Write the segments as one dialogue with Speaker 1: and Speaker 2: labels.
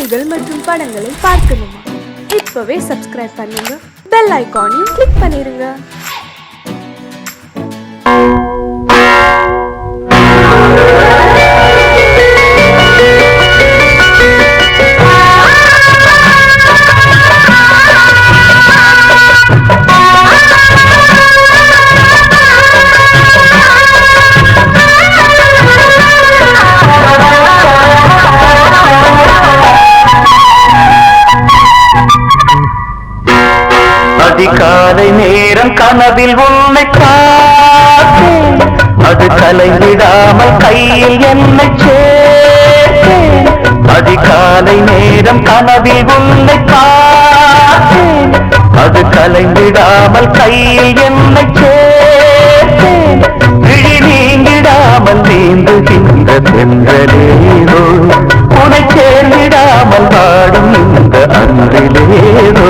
Speaker 1: பாடல்கள் மற்றும் படங்களை பார்க்கணுமா? இப்பவே சப்ஸ்கிரைப் பண்ணுங்க, பெல் ஐகானையும் கிளிக் பண்ணிருங்க.
Speaker 2: அதிகாலை நேரம் கனவில் உன்னை பார்த்தேன், அது கலைந்திடாமல் கையில் என்னை சேர்த்தேன். அதிகாலை நேரம் கனவில் உன்னை பார்த்தேன், அது கலைந்திடாமல் கையில் என்னை சேர்த்தேன். விழி நீங்கிடாமல் நீந்துகின்ற தென்றலேரோ, உனை சேர்ந்திடாமல் வாடும் இந்த அன்றிலேரோ.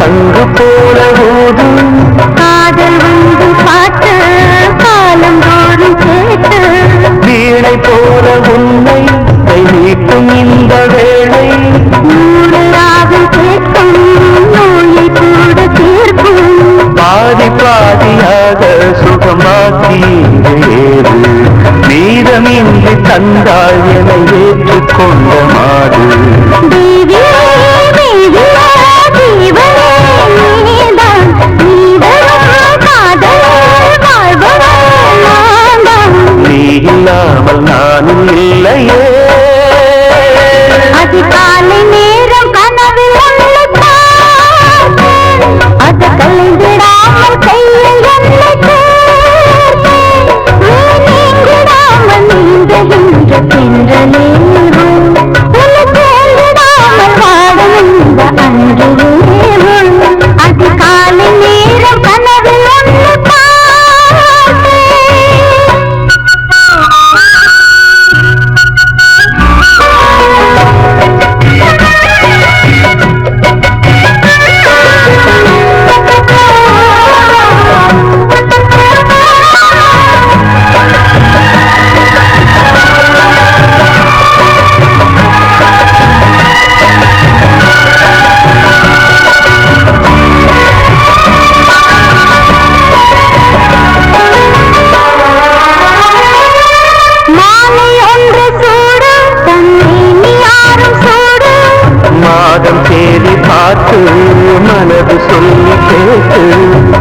Speaker 2: சங்கு போல ஊதும் காதல் வந்து பாட்டு காலம் தோறும் கேட்டு, வீணை போல உன்னை கை நீட்டும் இந்த வேளை, நூறு ராகம் கேட்கும் நோயை கூட தீர்க்கும். பாதி பாதியாக சுகமாக்கி ஏறு, மீதமின்றி தந்தாள் என ஏற்றுக்கொண்ட மாடு. இல்லாமல் நானும் இல்லையே. அதிகாலை நேரம் கனவில் உன்னை பார்த்தேன், அது கலைந்திடாமல் கையில் என்னை சேர்த்தேன். நீங்கிடாமல் நீந்துகின்ற தென்றலேரோ, உன்னை சேர்ந்திடாமல் வாடும் இந்த அன்றிலேரோ. அதிகாலை நேரம் கனவில் உன்னை பார்த்தேன். மாதம் தேடி பார்த்து மனது சொல்லி கேட்டு,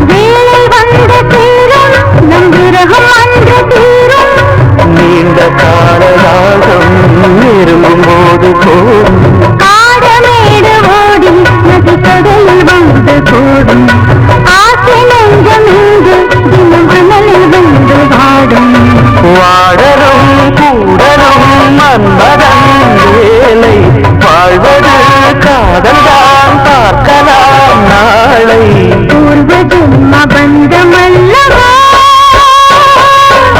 Speaker 2: வேலை வந்த தீரம் நம் விரகம் அன்று தீரும். நீண்ட காலராகம் நெருங்கும் போது போடும், காடமேடு ஓடி நதி கடலில் வந்து கூடும். ஆசை நெஞ்சம் இங்கு தினம் அனலில் வந்து வாடும். வாடரும் கூடரும் மன்மதன் வேலை, வாழ்வது காதல்தான் பார்க்கலாம் நாளை. பூர்வ ஜென்ம பந்தமல்லவா.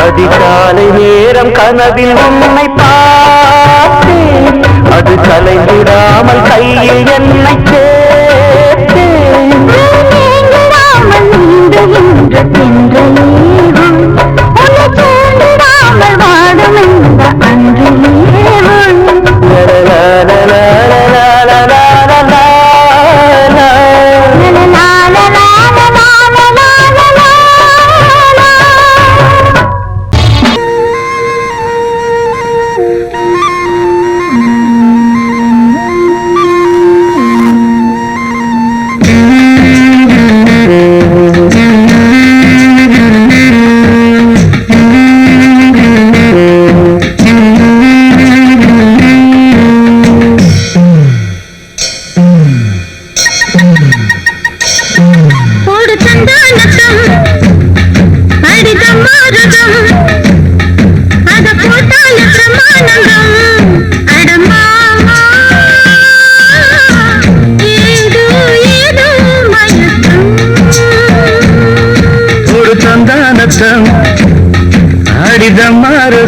Speaker 2: அதிகாலை நேரம் கனவில் உன்னை பார்த்தேன், அது கலைந்திடாமல் கையில் என்னை சேர்த்தேன். நீங்கிடாமல் நீந்துகின்ற தென்றலேரோ, உன்னை சேர்ந்திடாமல் வாடும் இந்த அன்றிலேரோ.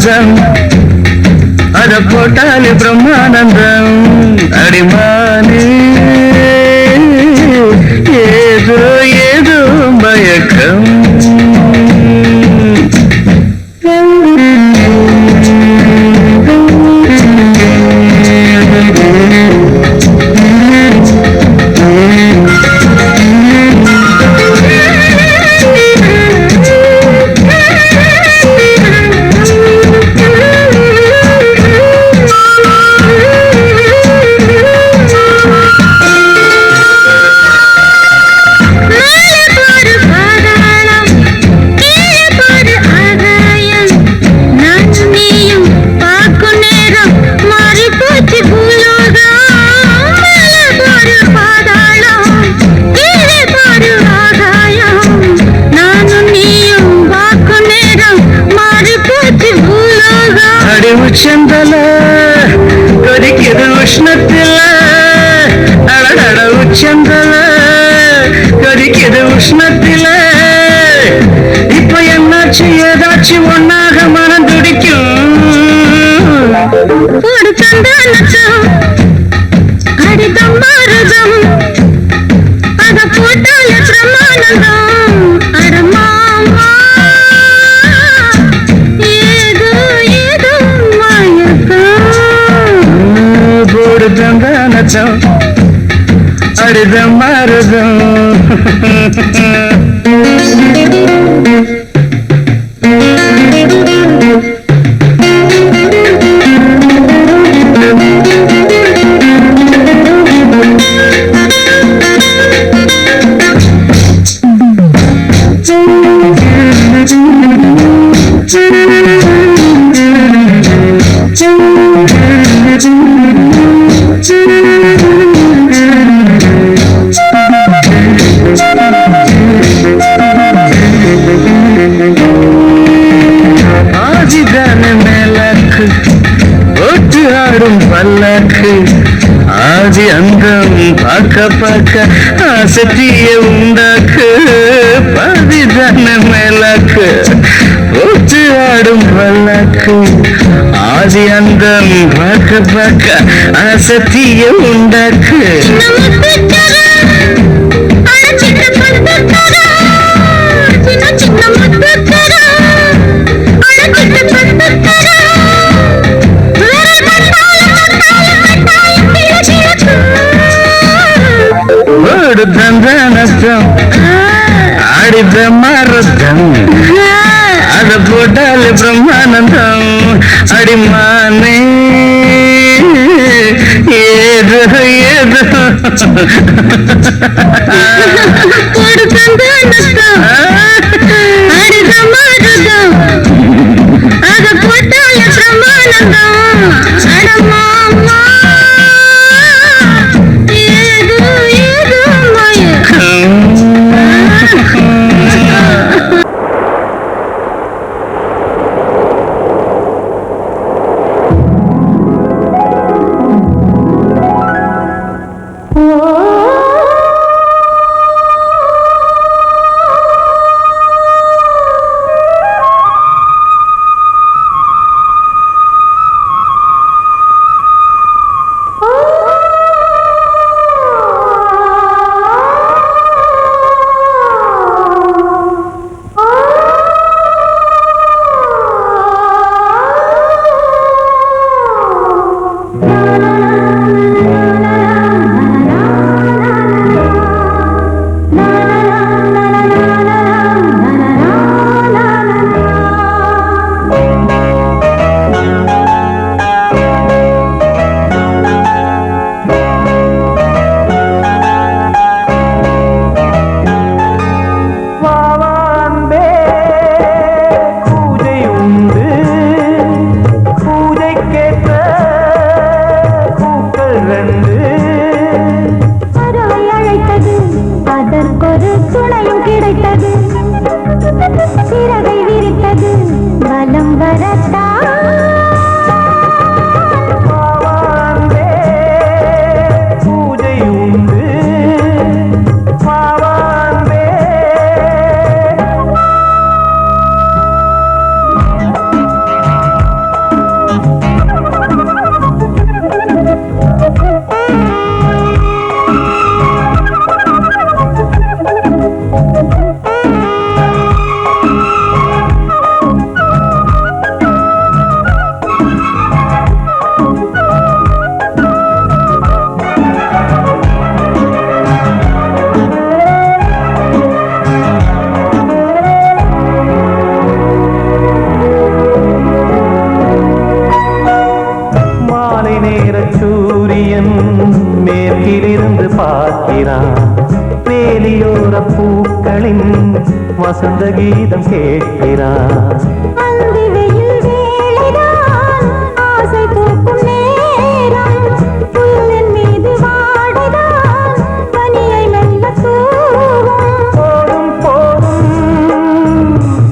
Speaker 2: பிரம்மானந்தம் அத போட்டாலே பிரம்மானந்தம் அடிமானே ஏதோ ஏதோ மயக்கம் உச்சந்தல கொதிக்குது உஷ்ணத்தில அடடட உச்சந்தல கொதிக்குது உஷ்ணத்தில இப்ப என்னாச்சு ஏதாச்சும் ஒன்னாக மனம் துடிக்கும் ஒரு சந்தானத்தம் அடிதம் மாறுதம் அத போட்டால பிரமானந்தம் அடமாமா தந்தானத்தம் அடிதம் மாறுதம் பல்லக்கு ஆதி அந்தம் பார்க்க பார்க்க ஆசத்திய உண்டாக்கு பதிதான மேலக்கு ஒத்து ஆடும் பல்லக்கு ஆதி அந்தம் பார்க்க பார்க்க ஆசத்திய உண்டாக்கு தந்தானத்தம் ஆடி பிரம்மாரத்தம் அத போட்டாலே பிரம்மானந்தம் அடிமானே ஏதோ ஏதோ தந்தானத்தம் ஆடி பிரம்மாரத்தம் அத போட்டாலே பிரம்மானந்தம் அடமாமா
Speaker 3: பார்க்கிறான். வேலியோர பூக்களின் வசந்த கீதம் கேட்கிறான்.
Speaker 2: அந்தி வெயில் வேளைதான் ஆசை பூக்கும் நேரம். புல்லின் மீது வாடைதான் பனியை மெல்ல தூவும்.
Speaker 3: போதும் போதும்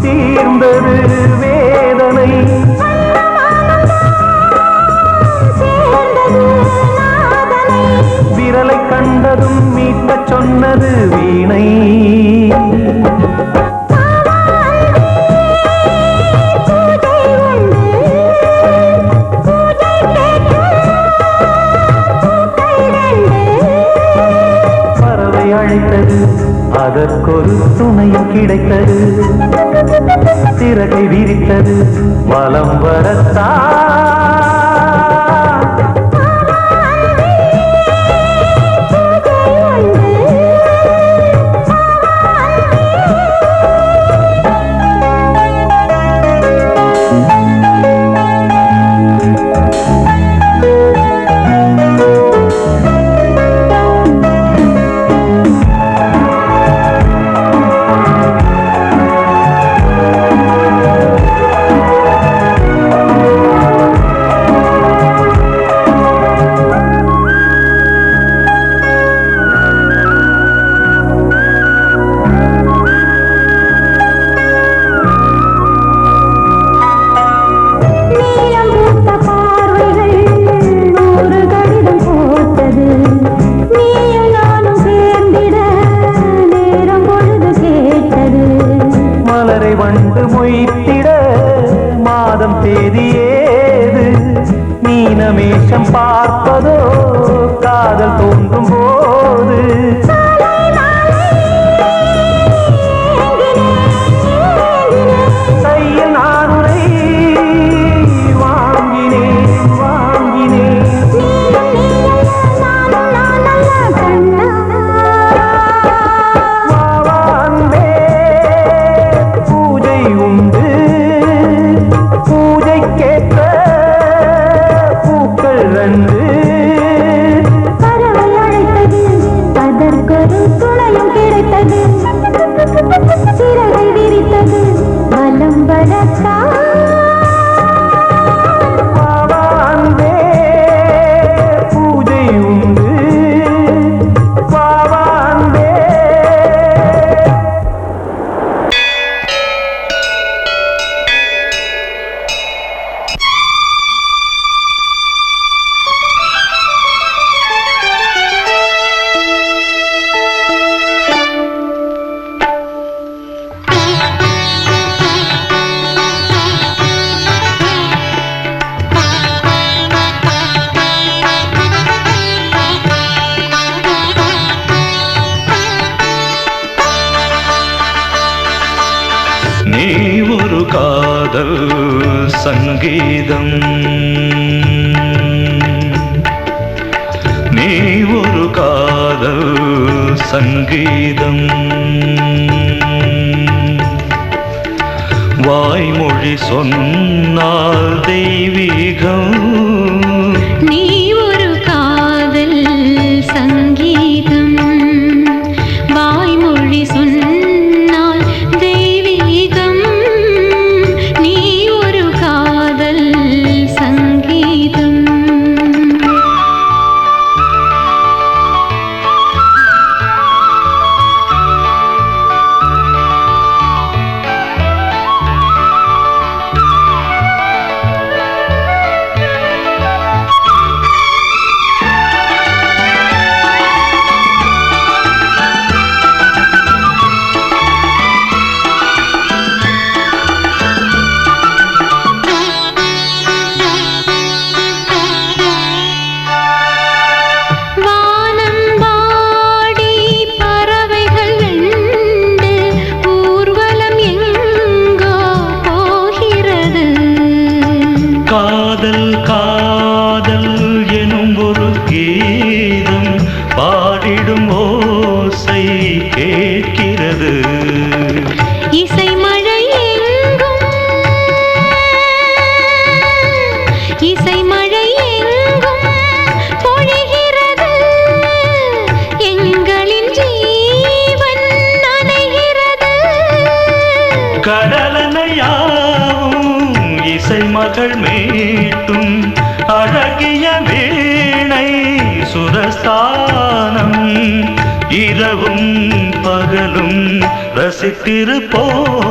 Speaker 3: தீர்ந்தது வேதனை.
Speaker 2: சேர்ந்தது நாதனை.
Speaker 3: விரலை கண்டதும் மீட்கச் சொன்னது வீணை. பறவை அழைத்தது, அதற்கொரு துணையும் கிடைத்தது. சிறகை விரித்தது, வலம் வரத்தான். வண்டு மொய்த்திட மாதம் தேதியேது. மீனமேஷம் பார்ப்பதோ காதல் தோன்றும் போது. கையில் நானுரை வாங்கினேன் வாங்கினேன்.
Speaker 2: சிறகை விரித்தது, வலம் வரத்தான்.
Speaker 3: பூஜை உண்டு பாவாந்தே.
Speaker 4: நீ ஒரு காதல் சங்கீதம், நீ ஒரு காதல் சங்கீதம். வாய்மொழி சொன்னால் தெய்வீகம்.
Speaker 2: நீ ஒரு காதல் சங்கீதம், வாய்மொழி சொன்னால் தெய்வீகம். நீ ஒரு காதல் சங்கீதம்.
Speaker 4: காதல் காதல் எனும் ஒரு கீதம் பாடிடும் ஓசை கேட்கிறது.
Speaker 2: இசை மழை எங்கும், இசை மழை எங்கும் பொழிகிறது. எங்கள்
Speaker 4: உறவுகள் மீட்டும் அழகிய வீணை சுரஸ்தானம் இரவும் பகலும் ரசித்திருப்போம்.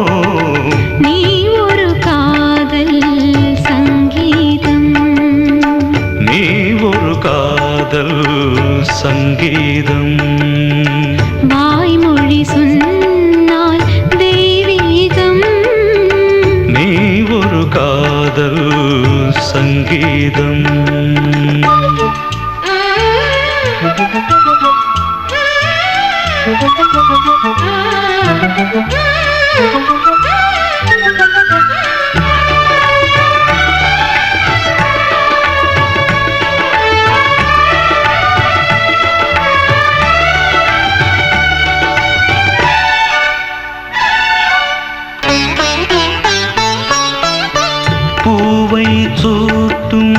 Speaker 2: நீ ஒரு காதல் சங்கீதம்,
Speaker 4: நீ ஒரு காதல் சங்கீதம்.
Speaker 2: வாய்மொழி சொன்னால் தெய்வீகம்,
Speaker 4: நீ ஒரு காதல் சங்கீதம். பூவை சூட்டும்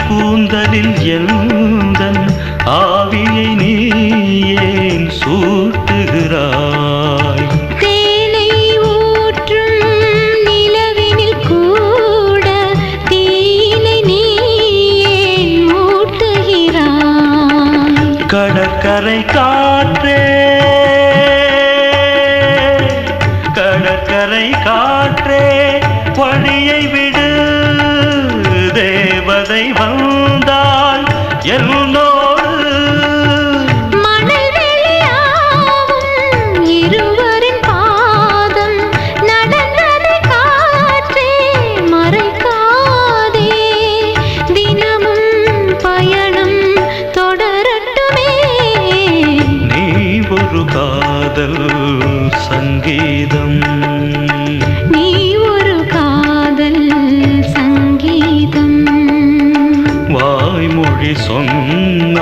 Speaker 4: கூந்தலில் எந்தன் ஆவியை நீ ஏன் சூட்டுகிறாய்?
Speaker 2: தேனை ஊற்றும் நிலவினில் கூட தீனை நீ ஏன் மூட்டுகிறாய்?
Speaker 4: கடற்கரை காற்றே, கடற்கரை காற்றே வழியை விடு, தேவதை வந்தால் என்னோடு.
Speaker 2: மணல் வெளியாகும் இருவரின் பாதம் நடந்ததை காற்றே மறைக்காதே, தினமும் பயணம் தொடரட்டுமே.
Speaker 4: நீ ஒரு காதல் சங்கீதம்,
Speaker 2: நீ ஒரு காதல் சங்கீதம்.
Speaker 4: வாய்மொழி சொன்ன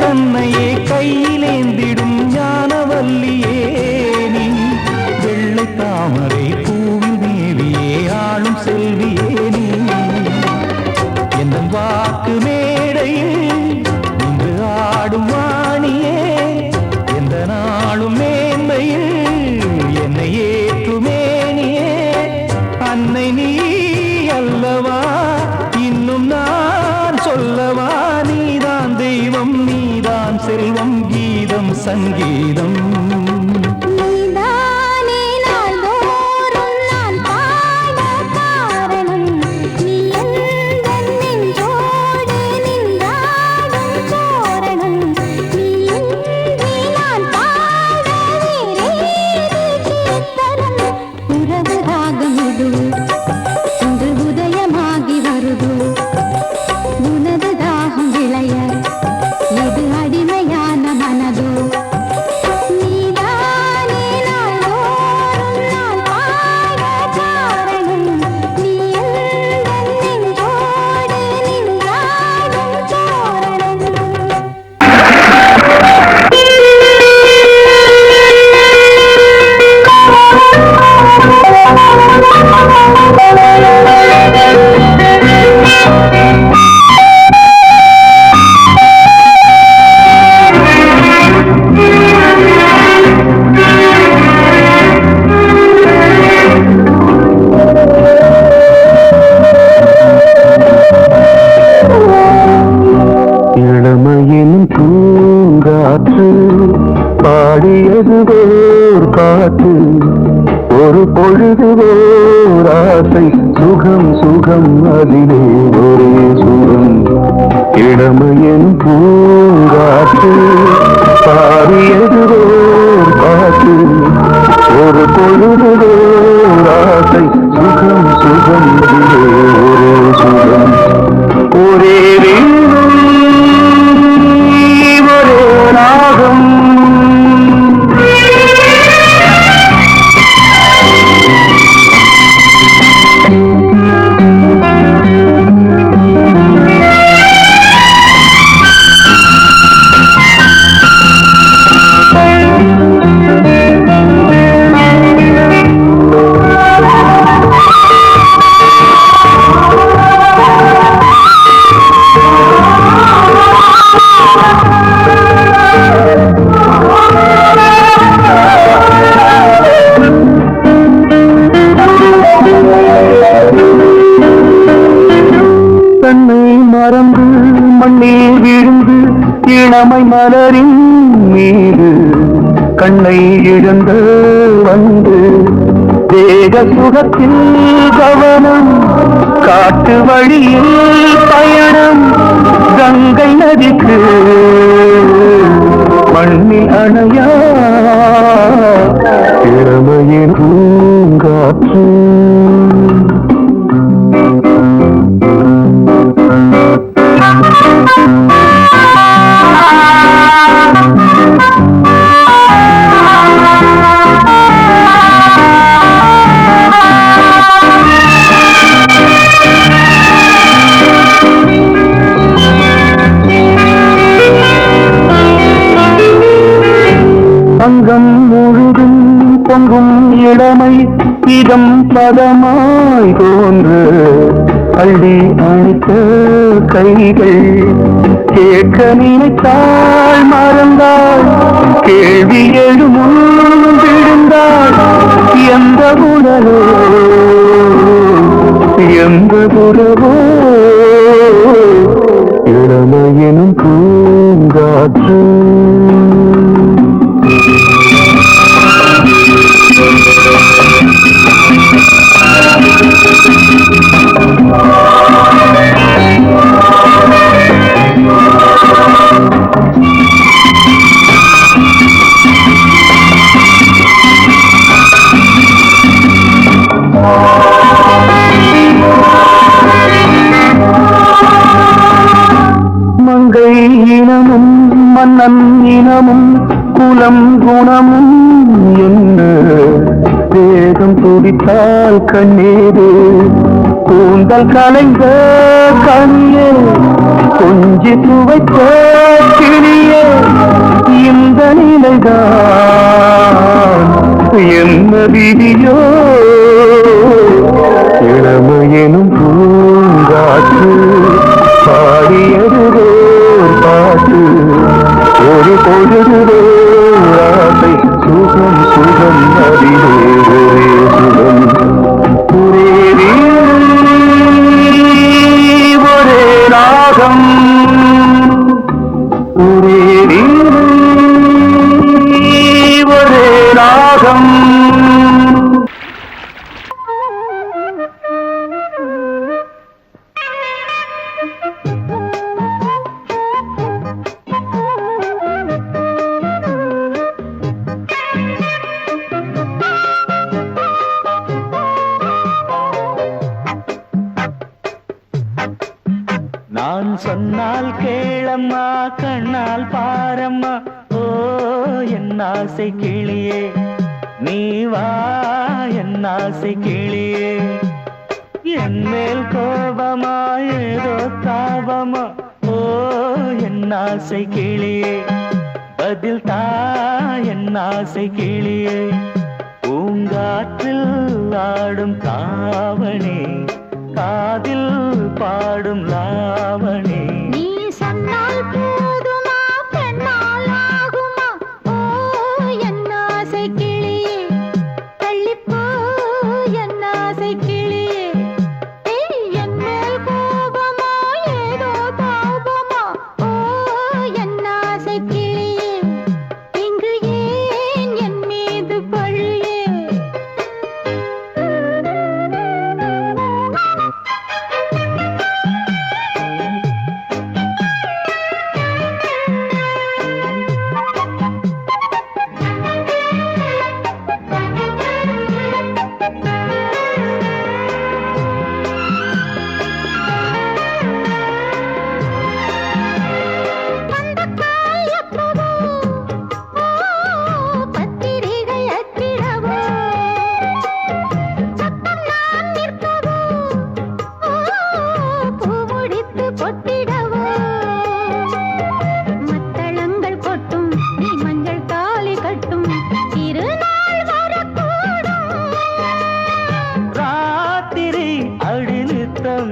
Speaker 3: தன்னையே கையிலேந்திடும் ஞானவல்லியே நீ வெள்ளை தாமரை பூவில் தேவியே ஆளும் செல்வியே நீ என் வாக்கு மேடையில் இன்று ஆடும் வாணியே எந்த நாளும் மேன்மையில் என்னை ஏற்றுமேனியே அன்னை நீ அல்லவா இன்னும் நான் சொல்லவா நீதான் தெய்வம் நீதான் செல்வம் கீதம் சங்கீதம் இளமையின் பூங்காற்று பாடியது ஓர் பாட்டு ஒரு பொழுது ஓர் ஆசை சுகம் சுகம் அதிலே ஒரே சுகம் இளமையின் பூங்காற்று பாடியது ஓர் பாட்டு ஒரு பொழுது ஓர் ஆசை சுகம் சுகம் அதிலே ஒரே சுகம் ஒரே மறந்து மண்ணில் விழுந்து இளமை மலரின் மீது கண்ணை இழந்து வந்து தேக சுகத்தில் கவனம் காட்டு வழியில் பயணம் கங்கை நதிக்கு மண்ணில் அணையா இளமையின் பூங்காற்று அங்கம் முழுதும் பொங்கும் இளமை இதம் பதமாய் தோன்று அள்ளி அணித்த கைகள் கேட்க நினைத்தாள் மறந்தாள் கேள்வி எழும் விழுந்தாள் எந்த உணரோ எந்த புறவோ இளமையினும் பூங்காற்று மங்கை இனமும் மன்னன் இனமும் குலம் குணமும் என்ன வேகம் துடித்தால் கண்ணீரு கூந்தல் கலைந்த கனியே கொஞ்சி துவைத்த கிளியே இந்த நிலைதான் என்ன விதியோ இளமையெனும் பூங்காற்று பாடியது பாட்டு ஒரு பொழுது ஆசை சுகம் சுகம் அதிலே ஒரே சுகம் ஒரே ராகம் ஒரே ராகம் நான் சொன்னால் கேளம்மா கண்ணால் பாரம்மா ஓ என் ஆசை கிளியே நீ வா என் ஆசை கிளியே என் மேல் கோபமா ஏதோ தாபமா ஓ என் ஆசை கிளியே பதில் தா என் ஆசை கிளியே பூங்காற்றில் ஆடும் தாவணி காதில் பாடும் லாவணி
Speaker 2: நீ சொன்னால் போதுமா பெண்ணால் ஆகுமா ஓ என் ஆசை கிளியே தள்ளிப்போ என் ஆசை கிளியே என் மேல் கோபமா ஏதோ தாபமா ஓ என் ஆசை கிளியே இங்கு ஏன் என் மீது பழியே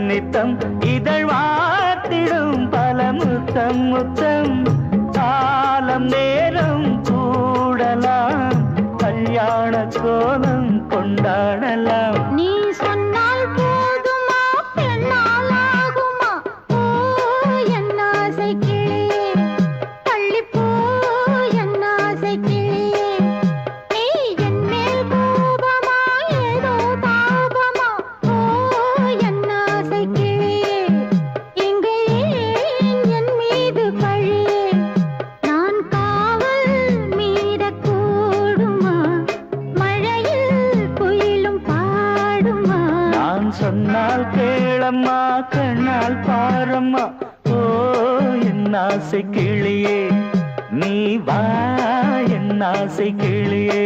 Speaker 3: நித்தம் இதழ் வாத்திடும் பல முத்தம் முத்தம் காலம் நேரம் கூடலாம் கல்யாண கோலம் கொண்டாடலாம்
Speaker 2: நீ சொன்னால் போதுமா பெண்ணால் ஆகுமா ஓ என் ஆசை கிளியே தள்ளிப்போ என் ஆசை கிளியே நீ என் மேல் கோபமா ஏதோ தாபமா ஓ என் ஆசை கிளியே இங்கே என் மீது பழியே நான் காவல் மீறக்கூடுமா மழையில் குயிலும் பாடுமா
Speaker 3: நான் சொன்னால் கேளம்மா கண்ணால் பாரம்மா ஓ என் ஆசை கிளியே நீ வா என் ஆசை கிளியே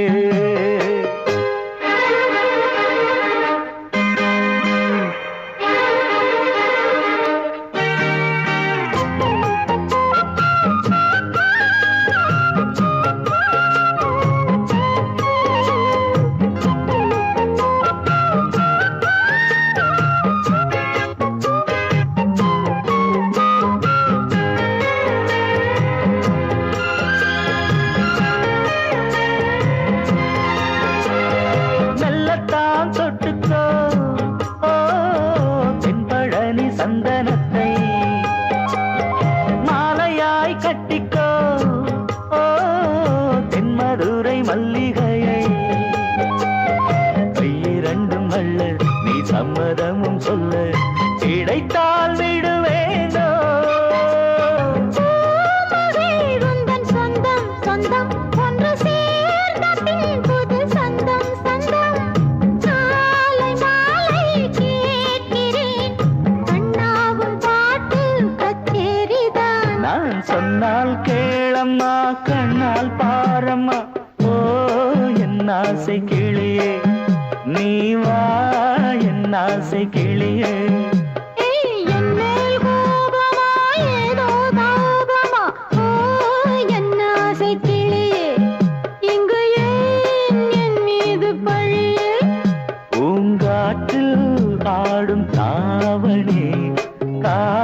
Speaker 3: மெல்லத்தான் தொட்டுக்கோ ஓ தென்பழனி சந்தனத்தை மாலையாய் கட்டிக்கோ ஓ தென்மதுரை மல்லிகையை கையிரண்டும் வல்ல நீ சம்மதமும் சொல்ல கிடைத்தால் விடுவேனோ
Speaker 2: உந்தன் சொந்தம் சொந்தம் ஒன்று சேர்ந்த பின் புது சொந்தம் சொந்தம் மாலை மாலை கேட்கிறேன் கண்ணாவும் பாட்டு கச்சேரிதான்
Speaker 3: நான் சொன்னால் கேளம்மா கண்ணால் பாரம்மா ஓ என் ஆசை கிளியே நீ வா என் ஆசை கிளியே
Speaker 2: என் மேல் கோபமா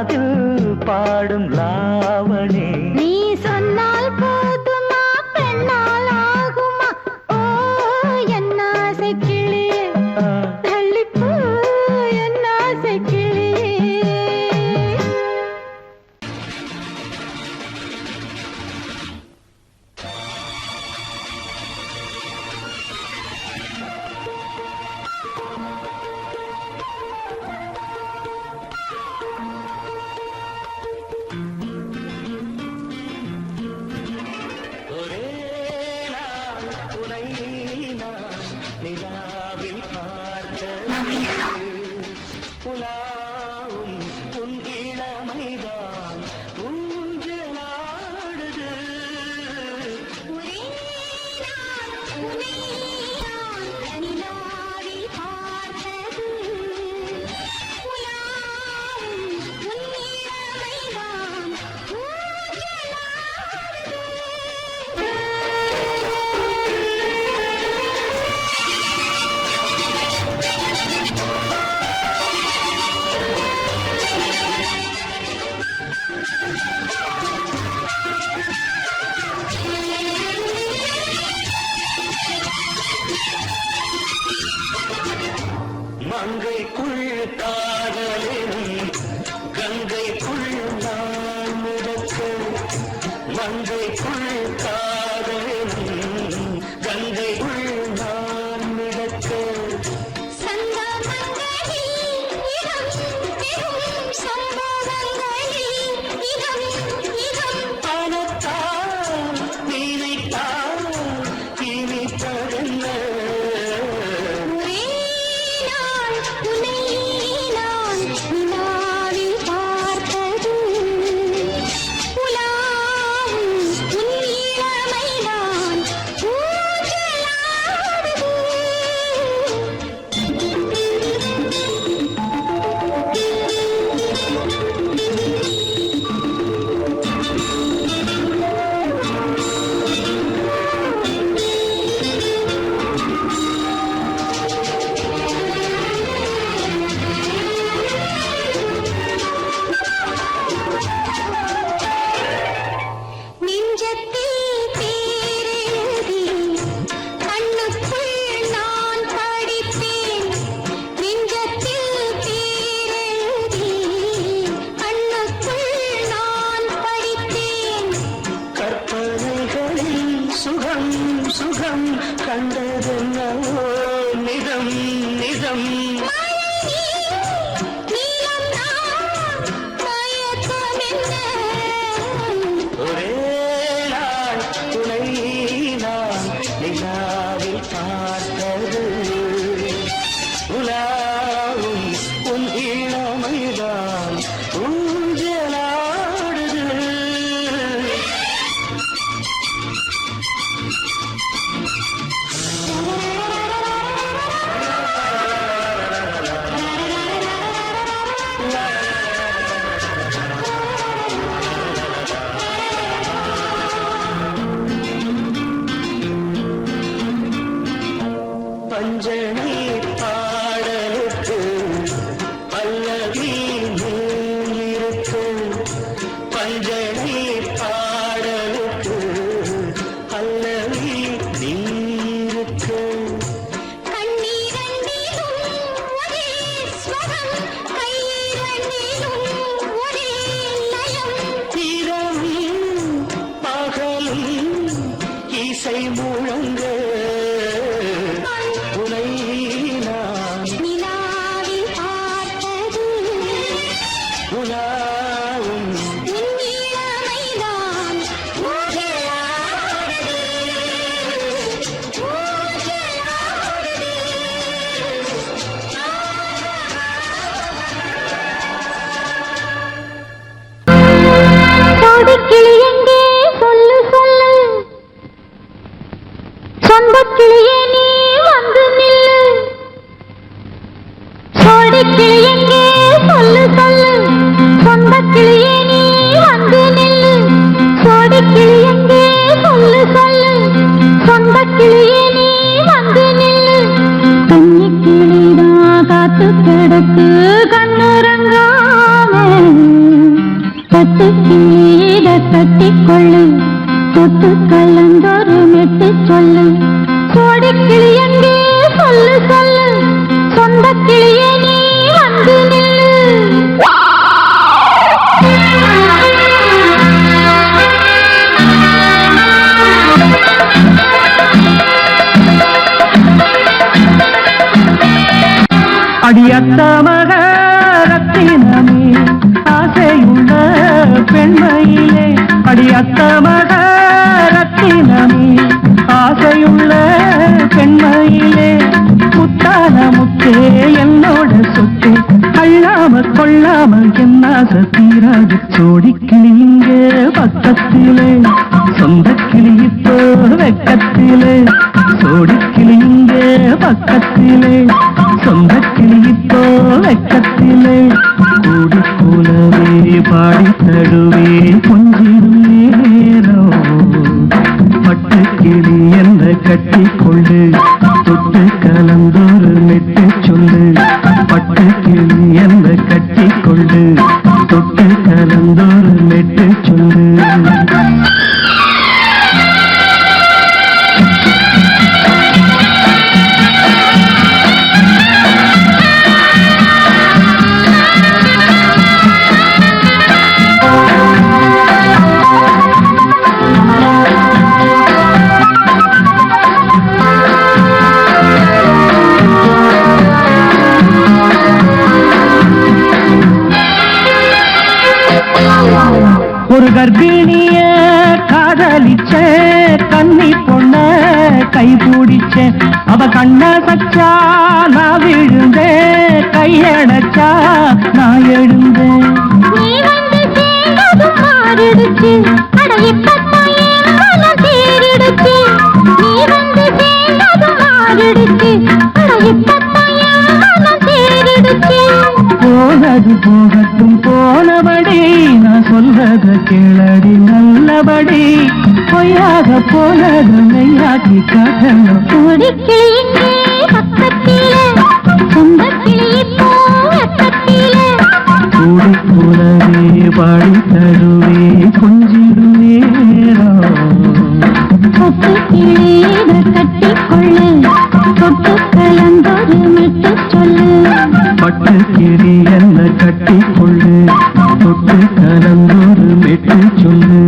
Speaker 3: காதில் பாடும் லாவணி.
Speaker 2: நீ சொன்னால் போதுமா பெண்ணால் ஆகுமா? ஓ என் ஆசை கிளியே தள்ளிப்போ என் ஆசை கிளியே.
Speaker 3: மங்கைக்குள் காதலினும் கங்கைக்குள் நான் மிதக்க. மங்கைக்குள் காதலினும் கங்கைக்குள் நான் மிதக்க. பணத்தால் நினைத்தால் இனிப்பதென்ன? சுகம் கண்டதென்னவோ நிதம் நிதம். ஒரே நாள் துணை நான் நிலாவில் பார்த்தது. உலாவும் உன் இளமைதான் ஊஞ்சலாடுது. பஞ்சனை பாடலுக்கு பல்லவி இருக்கு. பஞ்சனை பாடலுக்கு பல்லவி இருக்கு. இரவும் பகலும் இசை முழங்க. உனை நான் உலாவும்
Speaker 2: கிளி எங்கே சொல்லு சொல்லு, சொந்த கிளியே நீ வந்து நில்லு. சோடி கிளி எங்கே சொல்லு சொல்லு, சொந்த கிளியே நீ வந்து நில்லு. சோடி கிளி எங்கே சொல்லு சொல்லு, சொந்த கிளியே நீ வந்து நில்லு. கன்னி கிளிதான் காத்து கிடக்கு கண்ணுறங்காமே. பட்டு கிளியிட கட்டிக்கொள்ளு தொட்டு கலந்தொரு மெட்டு சொல்லு சோடி கிளி எங்கே சொல்லு சொல்லு சொந்த கிளியே நீ வந்து நில்லு
Speaker 3: அடியத்த மகரத்தினமே ஆசையுள்ள பெண்மையிலே அடியத்த மகரத்தினமே ஆசையுள்ள பெண்மையிலே முத்தான முத்தே என்னோட சொத்து அள்ளாம கொள்ளாம என்ன தீராது சோடி கிளி இங்கே பக்கத்திலே சொந்த கிளி இப்போ வெக்கத்திலே சோடி கிளி இங்கே பக்கத்திலே சொந்த கிளி இப்போ வெக்கத்திலே கூடி கூலவே பாடி தடுவே கொஞ்சிடும் நேரம் பட்டு கிளி என்ன கட்டி கொண்டு தொட்டு கலந்தொரு மெட்டு சொல்லு பட்டு கிளி என்ன கட்டி கொண்டு தொட்டு கலந்தொரு மெட்டு சொல்லு ஒரு கர்ப்பிணிய காதலிச்ச கண்ணி பொண்ண கை பிடிச்ச அவ கண்ண சச்சா நான் விழுந்தேன் கையடைச்சா நான் எழுந்தேன்
Speaker 2: நீ வந்து சேர்ந்ததும் மாறிடுச்சு அட இப்பத்தான் என் மனம் தேறிடுச்சு நீ வந்து சேர்ந்ததும் மாறிடுச்சு அட இப்பத்தான் என் மனம் தேறிடுச்சு
Speaker 3: போனது போகட்டும் போனபடி நான் சொல்றத கேளடி நல்லபடி பொய்யாக போனது மெய்யாக்கி காட்டணும்
Speaker 2: ஒரு கிளி இங்கே பக்கத்திலே சொந்த கிளி இப்போ வெக்கத்திலே
Speaker 3: கூடி கூடவே பாடி தருவே கொஞ்சிடும் நேரம்
Speaker 2: தொட்டு கிளியிட கட்டிக்கொள்ளு தொட்டு கலந்தொரு மெட்டு சொல்லு
Speaker 3: பட்டு கிளி என்ன கட்டி கொள்ளு தொட்டு கலந்தொரு மெட்டு சொல்லு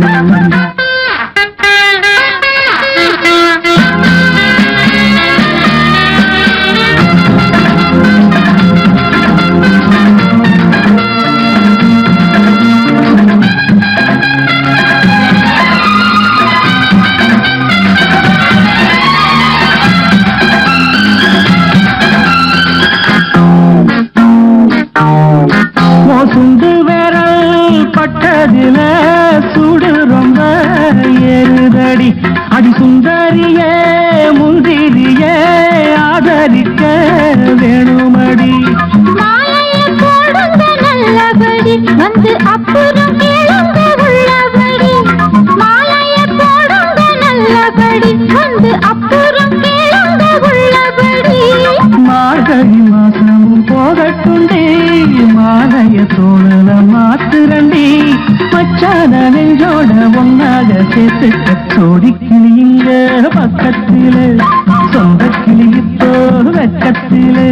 Speaker 3: சுண்டு விரல் பட்டதில சுடு ரொம்ப ஏறுதடி அடி சுந்தரியே முந்திரியே ஆதரிக்க வேணுமடி
Speaker 2: மாலையை போடுங்க நல்லபடி வந்து அப்புறம் கேளுங்க உள்ளபடி மாலையை போடுங்க நல்லபடி வந்து அப்புறம் கேளுங்க உள்ளபடி
Speaker 3: மார்கழி மாசமும் போகட்டுண்டி மாலைய தோழல மாத்துரண்டி மச்சான நெஞ்சோட ஒன்னாக சேர்த்துக்க சோடி கிளியுங்க பக்கத்திலே சொந்த கிளி இப்போ வெக்கத்திலே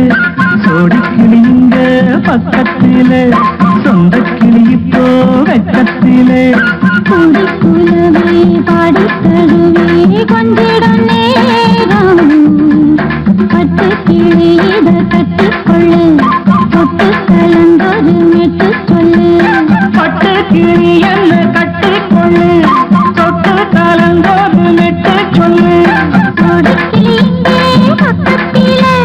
Speaker 3: சோடி கிளியுங்க பக்கத்திலே சொந்த கிளி இப்போ வெக்கத்திலே
Speaker 2: கூடி கூலவே பாடி தடுவே கொஞ்சிடம் நேரம் பட்டு கிளியிட கட்டிக்கொள்ளு தொட்டு கலந்தொரு மெட்டு சொல்லு
Speaker 3: பட்டு கிளி என்ன கட்டிக்கொள்ளு தொட்டு கலந்தொரு மெட்டு சொல்லு
Speaker 2: ஒரு கிளி இங்கே பக்கத்திலே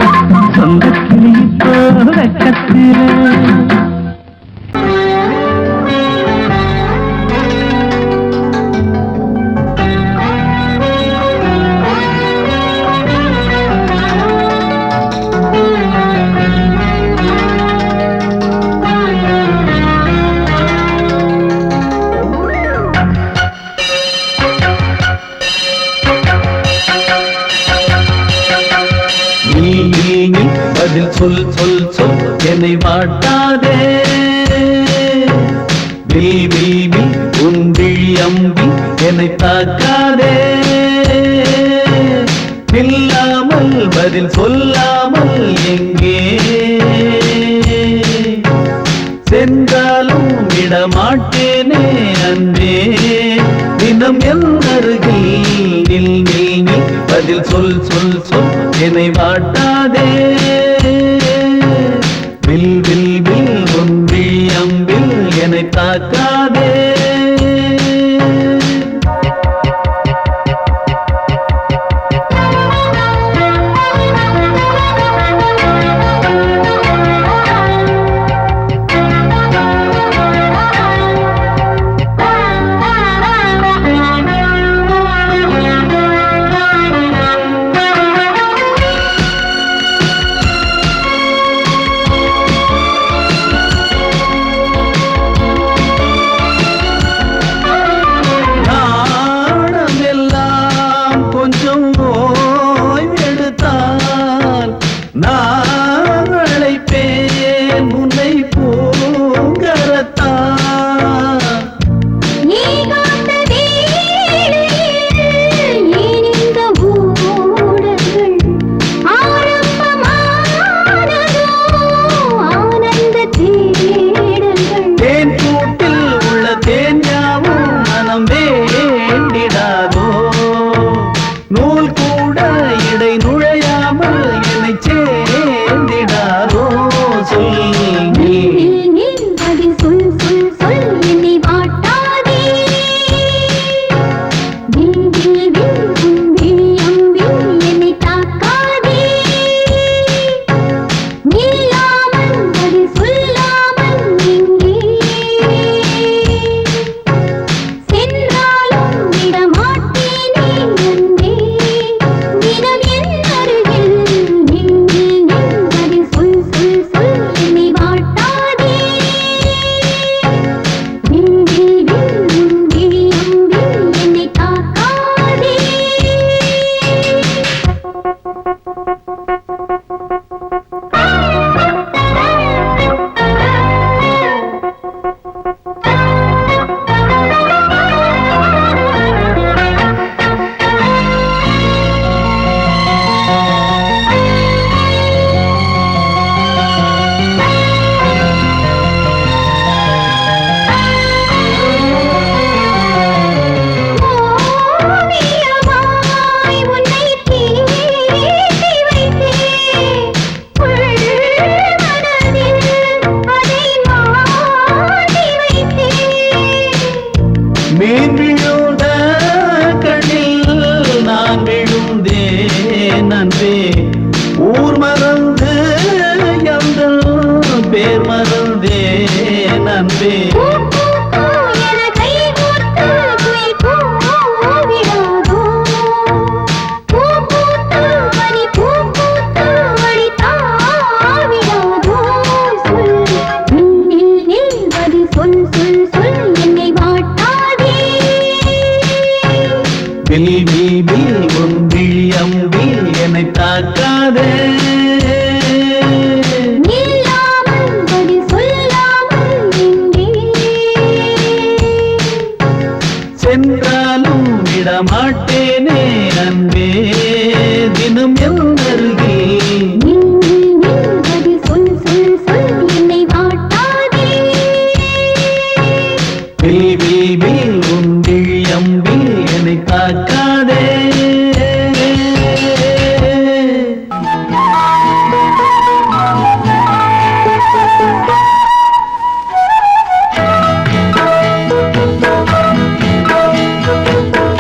Speaker 3: சொந்த கிளி இப்போ வெக்கத்திலே
Speaker 5: பதில் சொல் சொல் சொல் என்னை வாட்டாதே
Speaker 3: வில் வில் வில் உன் விழி அம்பி என்னை தாக்காதே, நில்லாமல் பதில் சொல்லாமல் எங்கே சென்றாலும் விடமாட்டேனே அன்பே, தினம் என் அருகில் நில் நில் நில் பதில் சொல் சொல் சொல் என்னை வாட்டாதே, வில் வில் வில் உன் விழி அம்பில் என்னை தாக்காதே.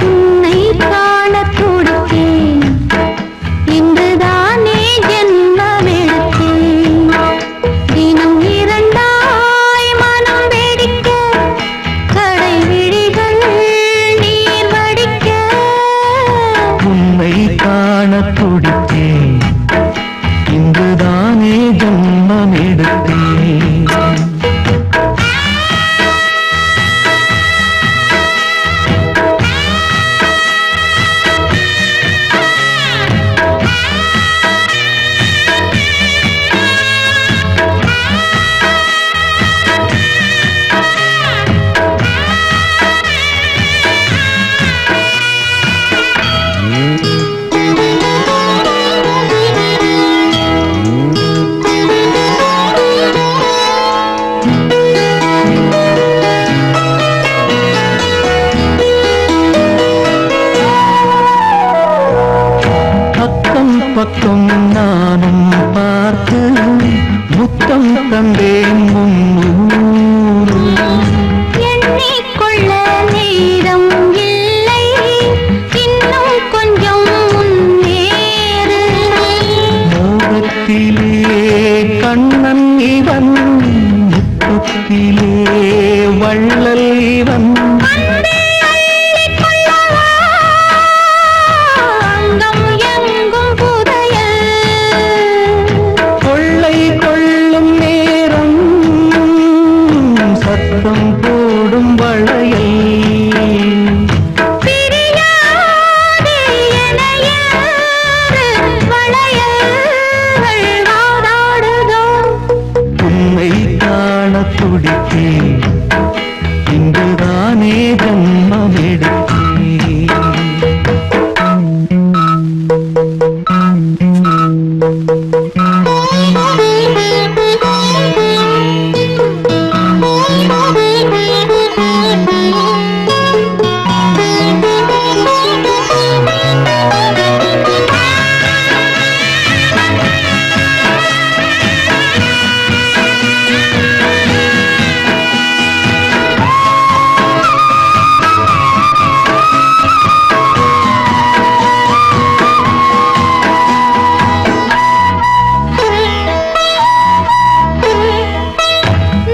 Speaker 2: உன்னை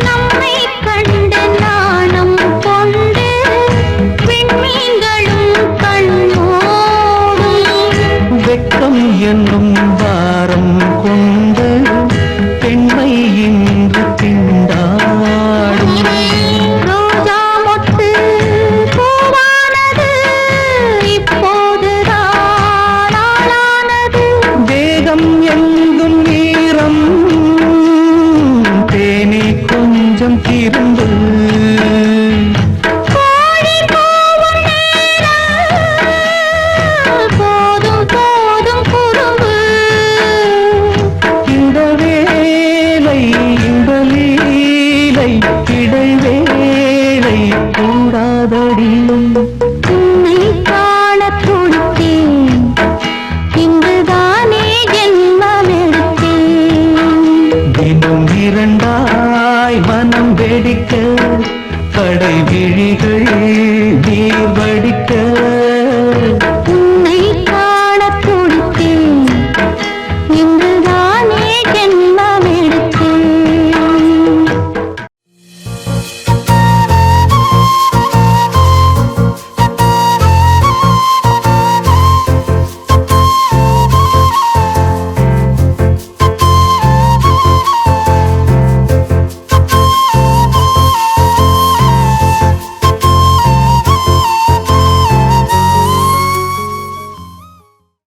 Speaker 2: நம்மை கண்டு நாணம் கொண்டு விண்மீன்களும் கண்ணோடும்
Speaker 3: வெட்கம் என்னும் பாரம் கொண்டு பெண்மை இன்று திண்டாடும்
Speaker 2: ரோஜா மொட்டு பூவானது இப்போதுதான் ஆளானது
Speaker 3: வேகம் எங்கும் நீரம் தேனே கொஞ்சம் திரும்பு
Speaker 2: கோழி கூவும் நேரம் போதும் போதும் குறும்பு
Speaker 3: இந்த வேலை இந்த லீலை இடைவேளை கூடாதடி